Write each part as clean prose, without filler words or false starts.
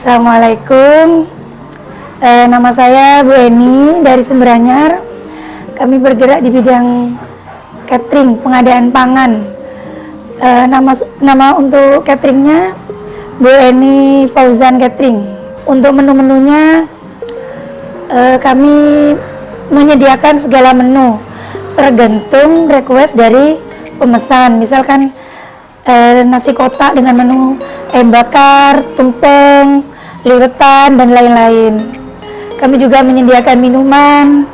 Assalamualaikum. Nama saya Bu Eni dari Sumber Anyar. Kami bergerak di bidang catering, pengadaan pangan. Nama untuk cateringnya Bu Eni Fauzan Catering. Untuk menu-menunya kami menyediakan segala menu tergantung request dari pemesan. Misalkan nasi kotak dengan menu ayam bakar, tumpeng, liwetan, dan lain-lain. Kami juga menyediakan minuman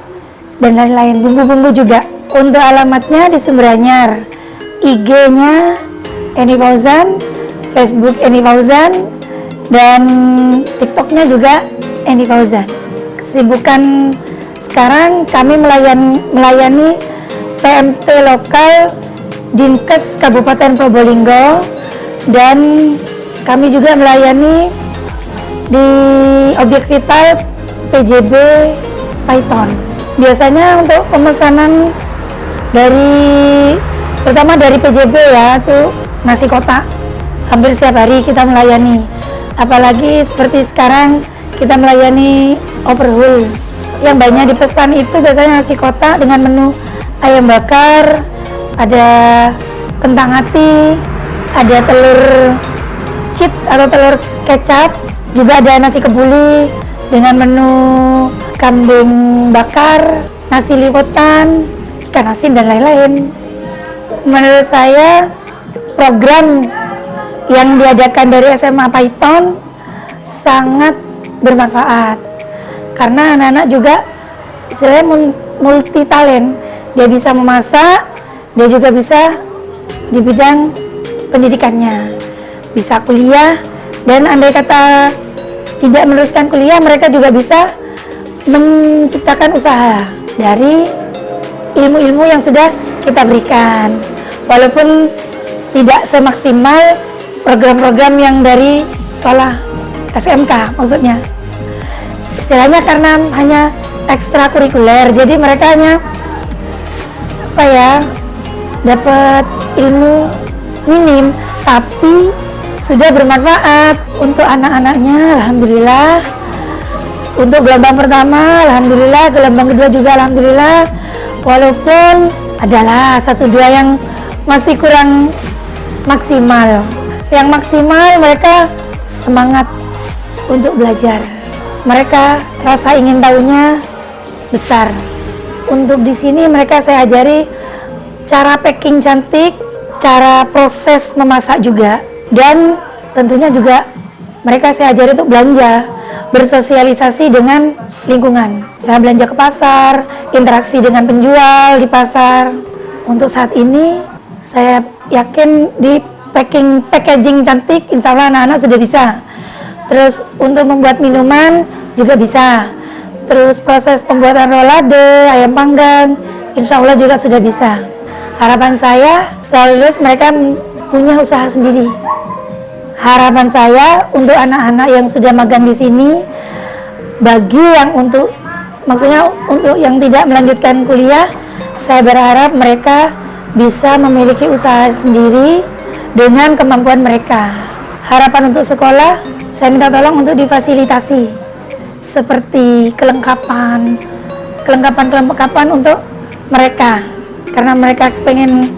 dan lain-lain, bumbu-bumbu juga. Untuk alamatnya di Sumber Anyar, IG-nya Eni Fauzan, Facebook Eni Fauzan, dan TikTok-nya juga Eni Fauzan. Kesibukan sekarang kami melayani PMT lokal Dinkes Kabupaten Probolinggo, dan kami juga melayani di objek vital PJB Python. Biasanya untuk pemesanan terutama dari PJB ya, itu nasi kotak. Hampir setiap hari kita melayani. Apalagi seperti sekarang kita melayani overhaul. Yang banyak dipesan itu biasanya nasi kotak dengan menu ayam bakar, ada kentang ati, ada telur cheat atau telur kecap, juga ada nasi kebuli dengan menu kambing bakar, nasi liwetan, ikan asin, dan lain-lain. Menurut saya program yang diadakan dari SMA Python sangat bermanfaat karena anak-anak juga istilahnya multi talent. Dia bisa memasak, dia juga bisa di bidang pendidikannya, bisa kuliah, dan andai kata tidak meneruskan kuliah, mereka juga bisa menciptakan usaha dari ilmu-ilmu yang sudah kita berikan, walaupun tidak semaksimal program-program yang dari sekolah SMK maksudnya. Istilahnya karena hanya ekstrakurikuler, jadi mereka hanya dapat ilmu minim, tapi sudah bermanfaat untuk anak-anaknya. Alhamdulillah. Untuk gelombang pertama, alhamdulillah. Gelombang kedua juga alhamdulillah. Walaupun adalah 1-2 yang masih kurang maksimal. Yang maksimal mereka semangat untuk belajar. Mereka rasa ingin tahunya besar. Untuk di sini mereka saya ajari cara packing cantik, cara proses memasak juga, dan tentunya juga mereka saya ajari untuk belanja, bersosialisasi dengan lingkungan. Saya belanja ke pasar, interaksi dengan penjual di pasar. Untuk saat ini saya yakin di packaging cantik, insya Allah anak-anak sudah bisa. Terus untuk membuat minuman juga bisa. Terus proses pembuatan rolade, ayam panggang, insya Allah juga sudah bisa. Harapan saya setelah lulus mereka punya usaha sendiri. Harapan saya untuk anak-anak yang sudah magang di sini, bagi yang untuk yang tidak melanjutkan kuliah, saya berharap mereka bisa memiliki usaha sendiri dengan kemampuan mereka. Harapan untuk sekolah, saya minta tolong untuk difasilitasi seperti kelengkapan untuk mereka, karena mereka pengen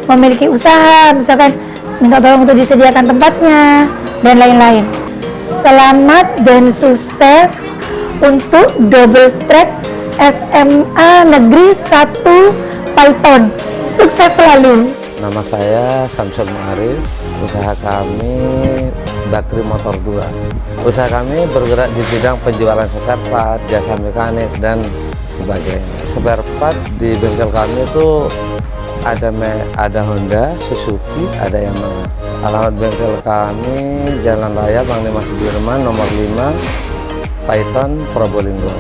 memiliki usaha, misalkan minta tolong untuk disediakan tempatnya dan lain-lain. Selamat dan sukses untuk double track SMA Negeri 1 Python. Sukses selalu. Nama saya Samsul Ma'arif. Usaha kami Bakri Motor 2. Usaha kami bergerak di bidang penjualan spare part, jasa mekanik, dan sebagainya. Spare part di bengkel kami itu ada Honda, Suzuki, ada Yamaha. Alamat bengkel kami Jalan Raya Panglima Sudirman nomor 5, Python, Probolinggo.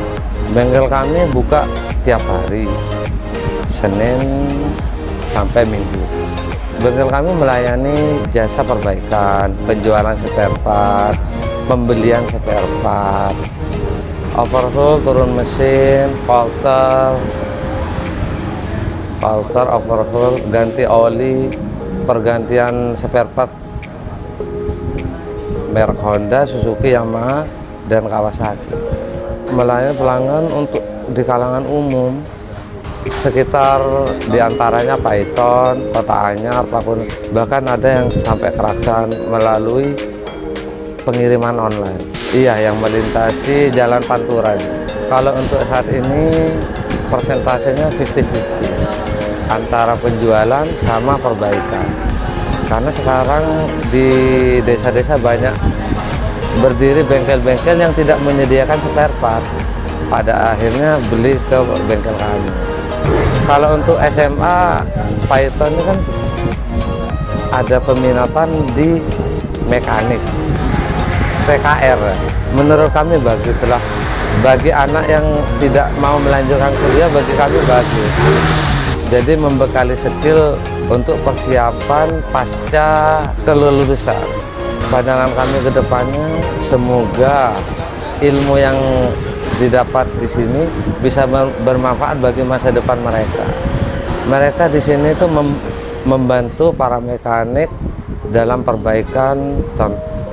Bengkel kami buka tiap hari, Senin sampai Minggu. Bengkel kami melayani jasa perbaikan, penjualan spare part, pembelian spare part, overhaul, turun mesin, polter, overhaul, ganti oli, pergantian spare part merek Honda, Suzuki, Yamaha, dan Kawasaki. Melayani pelanggan untuk di kalangan umum, sekitar diantaranya Python, Kota Anyar, Pakun, bahkan ada yang sampai Keraksan melalui pengiriman online. Iya, yang melintasi Jalan Pantura. Kalau untuk saat ini persentasenya 50-50 antara penjualan sama perbaikan. Karena sekarang di desa-desa banyak berdiri bengkel-bengkel yang tidak menyediakan spare part. Pada akhirnya beli ke bengkel kami. Kalau untuk SMA, Python ini kan ada peminatan di mekanik, TKR. Menurut kami baguslah. Bagi anak yang tidak mau melanjutkan kuliah, bagi kami bagus. Jadi membekali skill untuk persiapan pasca kelulusan. Pandangan kami ke depannya, semoga ilmu yang didapat di sini bisa bermanfaat bagi masa depan mereka. Mereka di sini itu membantu para mekanik dalam perbaikan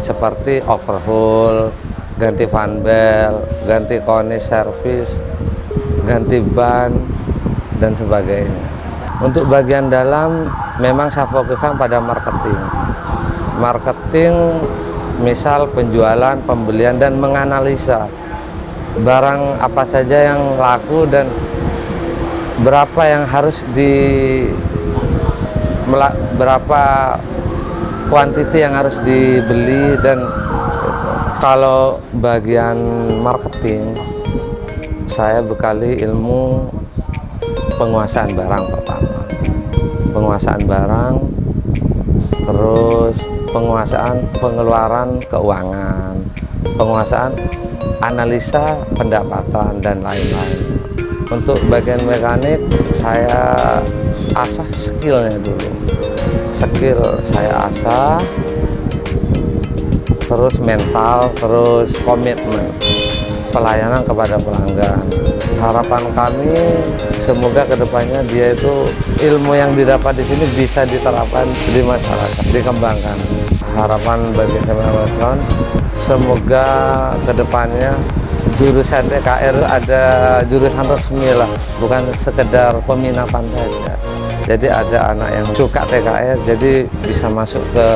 seperti overhaul, ganti fan belt, ganti koni servis, ganti ban, dan sebagainya. Untuk bagian dalam memang saya fokuskan pada marketing. Marketing misal penjualan, pembelian, dan menganalisa barang apa saja yang laku dan berapa yang harus berapa kuantiti yang harus dibeli. Dan kalau bagian marketing, saya bekali ilmu penguasaan barang pertama, penguasaan barang, terus penguasaan pengeluaran keuangan, penguasaan analisa pendapatan, dan lain-lain. Untuk bagian mekanik, saya asah skillnya dulu. Skill saya asah, terus mental, terus komitmen, pelayanan kepada pelanggan. Harapan kami semoga kedepannya dia itu ilmu yang didapat di sini bisa diterapkan di masyarakat, dikembangkan. Harapan bagi SMA semoga kedepannya jurusan TKR ada jurusan resmi lah, bukan sekedar peminatan saja. Jadi ada anak yang suka TKR, jadi bisa masuk ke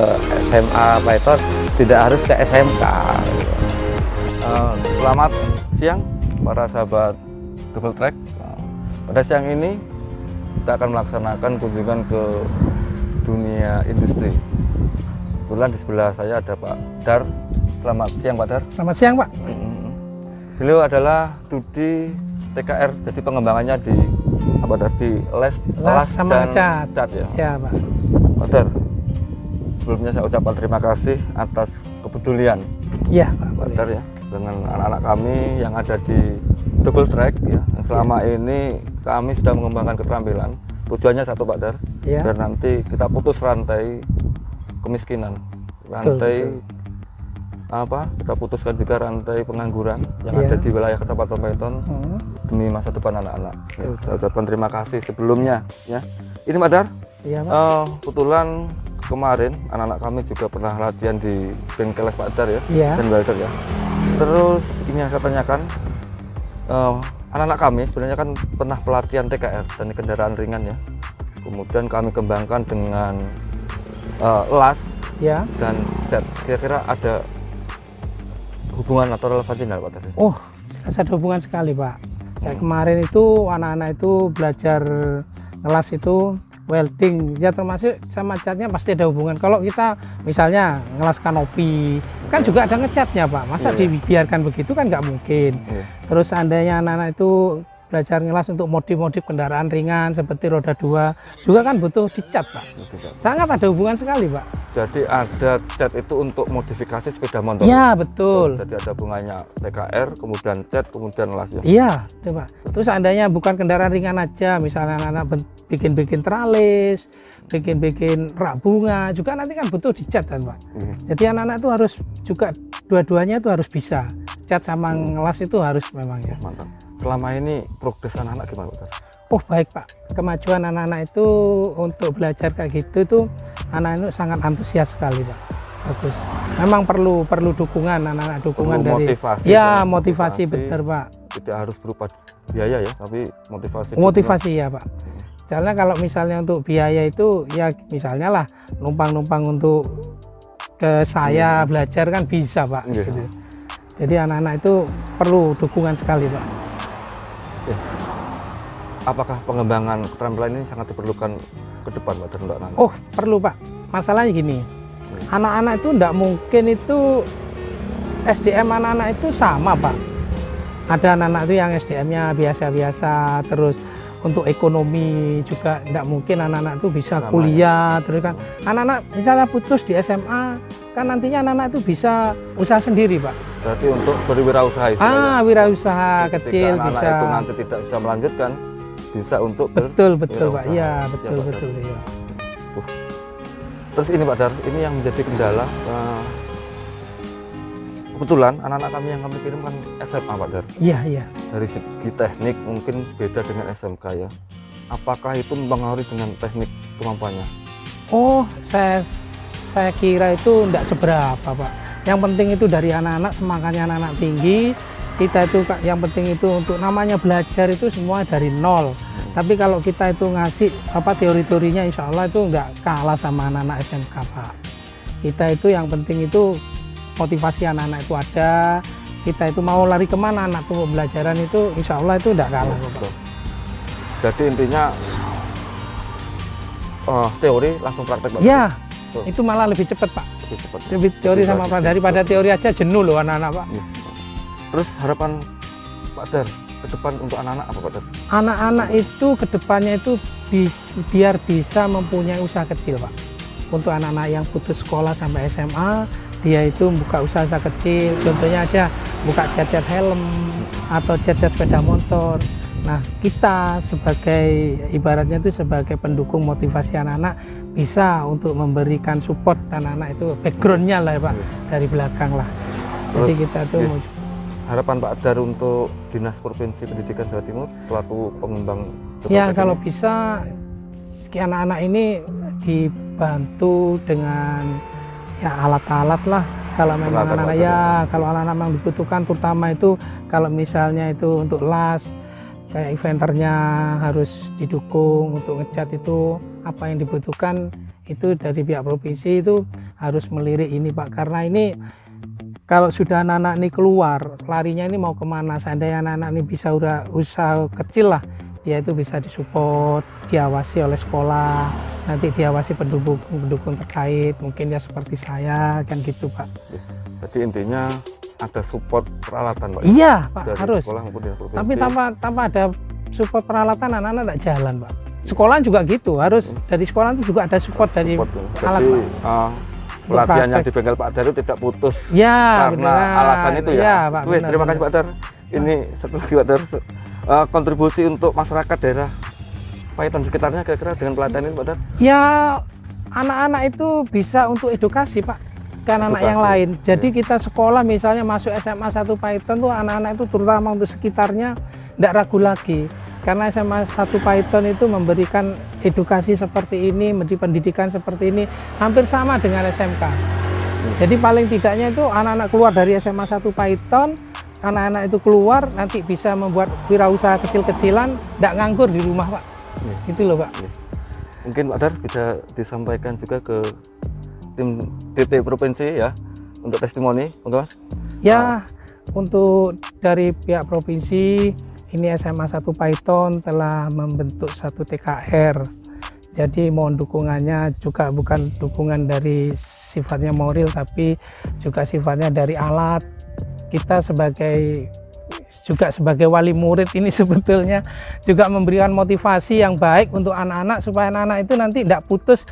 SMA Python, tidak harus ke SMK. Selamat siang para sahabat Double Track. Pada siang ini kita akan melaksanakan kunjungan ke dunia industri. Kebetulan di sebelah saya ada Pak Dar. Selamat siang Pak Dar. Selamat siang Pak. Beliau adalah studi TKR, jadi pengembangannya di apa Dar? Di las sama dan cat. Ya. Ya Pak. Pak Dar, sebelumnya saya ucapkan terima kasih atas kepedulian Iya Pak. Pak Dar ya dengan anak-anak kami yang ada di Double Track ya. Yang selama ini kami sudah mengembangkan keterampilan. Tujuannya satu Pak Dar, Ya. biar nanti kita putus rantai kemiskinan, rantai Betul. apa? Kita putuskan juga rantai pengangguran yang Ya. ada di wilayah Kecamatan Python demi masa depan anak-anak. Ya, Betul. saya ucapkan terima kasih sebelumnya ya. Ini Pak Dar, Iya Pak. kebetulan kemarin anak-anak kami juga pernah latihan di bengkel Pak Dar ya, Iya. dan welder ya. Terus ini yang saya tanyakan, anak-anak kami sebenarnya kan pernah pelatihan TKR dan kendaraan ringan ya. Kemudian kami kembangkan dengan las Ya. dan cat. Kira-kira ada hubungan atau relevansi nggak Pak Dar? Oh, jelas ada hubungan sekali Pak. Kayak kemarin itu anak-anak itu belajar ngelas itu welding, ya termasuk sama catnya pasti ada hubungan. Kalau kita misalnya ngelas kanopi, kan juga ada ngecatnya Pak. Masa Iya. dibiarkan begitu kan nggak mungkin. Iya. Terus seandainya anak-anak itu belajar ngelas untuk modif-modif kendaraan ringan seperti roda 2, juga kan butuh dicat Pak. Sangat ada hubungan sekali Pak. Jadi ada cat itu untuk modifikasi sepeda motor. Ya betul. Jadi ada hubungannya TKR, kemudian cat, kemudian las ya. Iya, itu Pak. Terus seandainya bukan kendaraan ringan aja, misalnya anak-anak bikin-bikin tralis, bikin-bikin rak bunga, juga nanti kan butuh dicat kan Pak. Jadi anak-anak itu harus juga dua-duanya itu harus bisa. Cat sama ngelas itu harus memang ya. Mantap. Selama ini progres anak-anak gimana Pak? Oh baik Pak, kemajuan anak-anak itu untuk belajar kayak gitu tuh anak itu sangat antusias sekali Pak. bagus. Memang perlu dukungan anak-anak, dukungan Perlu dari motivasi, ya Pak. motivasi betul Pak. Tidak harus berupa biaya ya, tapi motivasi. Motivasi ya Pak. Soalnya kalau misalnya untuk biaya itu ya misalnya lah numpang-numpang untuk ke saya belajar kan bisa Pak. Iya. Gitu. Jadi anak-anak itu perlu dukungan sekali Pak. Ya. Apakah pengembangan keterampilan ini sangat diperlukan ke depan Pak untuk anak-anak? Oh perlu Pak. Masalahnya gini, anak-anak itu tidak mungkin itu SDM anak-anak itu sama Pak. Ada anak-anak itu yang SDM-nya biasa-biasa, terus untuk ekonomi juga tidak mungkin anak-anak itu bisa Sama, kuliah, terus kan anak-anak misalnya putus di SMA, kan nantinya anak-anak itu bisa usaha sendiri Pak. Berarti untuk berwirausaha istilahnya. Wirausaha Ketika kecil anak-anak bisa. itu nanti tidak bisa melanjutkan, bisa untuk Betul Pak, berwirausaha. iya Siap, betul Pak Dar. betul ya. Terus ini Pak Dar, ini yang menjadi kendala. Kebetulan anak-anak kami yang kami kirim kan SMA Pak Dar. Iya iya. Dari segi teknik mungkin beda dengan SMK ya. Apakah itu mempengaruhi dengan teknik kemampuannya? Oh, saya kira itu tidak seberapa, Pak. Yang penting itu dari anak-anak, semangatnya anak-anak tinggi. Kita itu yang penting itu untuk namanya belajar itu semua dari nol. Tapi kalau kita itu ngasih teori-teorinya, insya Allah itu nggak kalah sama anak-anak SMK, Pak. Kita itu yang penting itu motivasi anak-anak itu ada. Kita itu mau lari kemana anak tuh pembelajaran itu, insya Allah itu nggak kalah, Pak. Jadi intinya teori langsung praktek Pak. Ya, Betul. itu malah lebih cepat Pak. Lebih cepat. Lebih teori sama Pak, daripada teori aja jenuh loh anak-anak Pak. Iya. Terus harapan Pak Dar ke depan untuk anak-anak apa Pak Dar? Anak-anak itu kedepannya itu biar bisa mempunyai usaha kecil Pak. Untuk anak-anak yang putus sekolah sampai SMA, dia itu buka usaha kecil. Contohnya aja buka cat-cat helm atau cat-cat sepeda motor. Nah, kita sebagai ibaratnya itu sebagai pendukung motivasi anak-anak bisa untuk memberikan support anak-anak itu backgroundnya lah ya Pak, dari belakang lah. Jadi Terus, kita tuh iya. mau Harapan Pak Dar untuk Dinas Provinsi Pendidikan Jawa Timur selaku pengembang ya Teknik kalau ini. bisa anak-anak ini dibantu dengan ya alat-alat lah. Kalau memang Peralatan anak-anak ya kalau anak-anak memang dibutuhkan, terutama itu kalau misalnya itu untuk las kayak eventernya harus didukung, untuk ngecat itu apa yang dibutuhkan itu dari pihak provinsi itu harus melirik ini Pak, karena ini kalau sudah anak-anak ini keluar larinya ini mau kemana, seandainya anak-anak ini bisa usaha kecil lah, dia itu bisa disupport, diawasi oleh sekolah, nanti diawasi pendukung terkait, mungkin ya seperti saya kan gitu Pak. Jadi intinya ada support peralatan Pak. Iya Pak, Dari harus. sekolah maupun dari provinsi. Tapi tanpa ada support peralatan anak-anak tidak jalan Pak. Sekolah juga gitu, harus dari sekolah itu juga ada support dari Support, ya. alat Jadi Pak. pelatihan yang praktek. di bengkel Pak Dar itu tidak putus Ya, karena benar. alasan itu ya. Iya, Pak, Wih, benar, terima kasih benar. Pak Dar. Ini satu lagi Pak Dar. Kontribusi untuk masyarakat daerah Paiton sekitarnya kira-kira dengan pelatihan ini Pak Dar? Ya, anak-anak itu bisa untuk edukasi Pak, ke anak-anak yang Edukasi. lain. Jadi kita sekolah misalnya masuk SMA 1 Paiton tuh anak-anak itu terutama untuk sekitarnya tidak ragu lagi. Karena SMA 1 Paiton itu memberikan edukasi seperti ini, memberi pendidikan seperti ini, hampir sama dengan SMK. Jadi paling tidaknya itu anak-anak keluar dari SMA 1 Paiton, anak-anak itu keluar nanti bisa membuat wirausaha kecil-kecilan, tidak nganggur di rumah Pak. Gitu loh Pak. Mungkin Pak Dar bisa disampaikan juga ke tim DT Provinsi ya untuk testimoni, monggo Mas. Ya, untuk dari pihak provinsi, ini SMA 1 Paiton telah membentuk satu TKR. Jadi mohon dukungannya juga bukan dukungan dari sifatnya moral, tapi juga sifatnya dari alat. Kita juga sebagai wali murid ini sebetulnya juga memberikan motivasi yang baik untuk anak-anak supaya anak-anak itu nanti tidak putus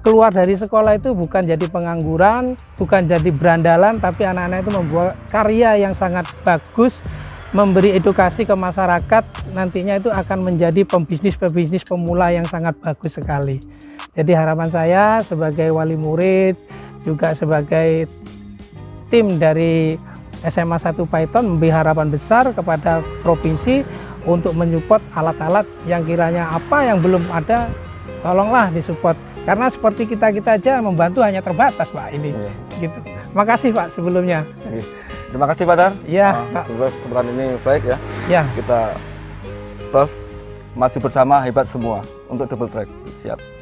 keluar dari sekolah itu bukan jadi pengangguran, bukan jadi berandalan, tapi anak-anak itu membuat karya yang sangat bagus, memberi edukasi ke masyarakat, nantinya itu akan menjadi pembisnis pemula yang sangat bagus sekali. Jadi harapan saya sebagai wali murid, juga sebagai tim dari SMA 1 Paiton memberi harapan besar kepada provinsi untuk menyupport alat-alat yang kiranya apa yang belum ada, tolonglah disupport. Karena seperti kita aja membantu hanya terbatas Pak ini. gitu. Makasih Pak sebelumnya. Terima kasih Pak Dar. Iya, Pak. Semoga kesempatan ini baik ya. Ya, Kita terus maju bersama, hebat semua untuk double track. Siap.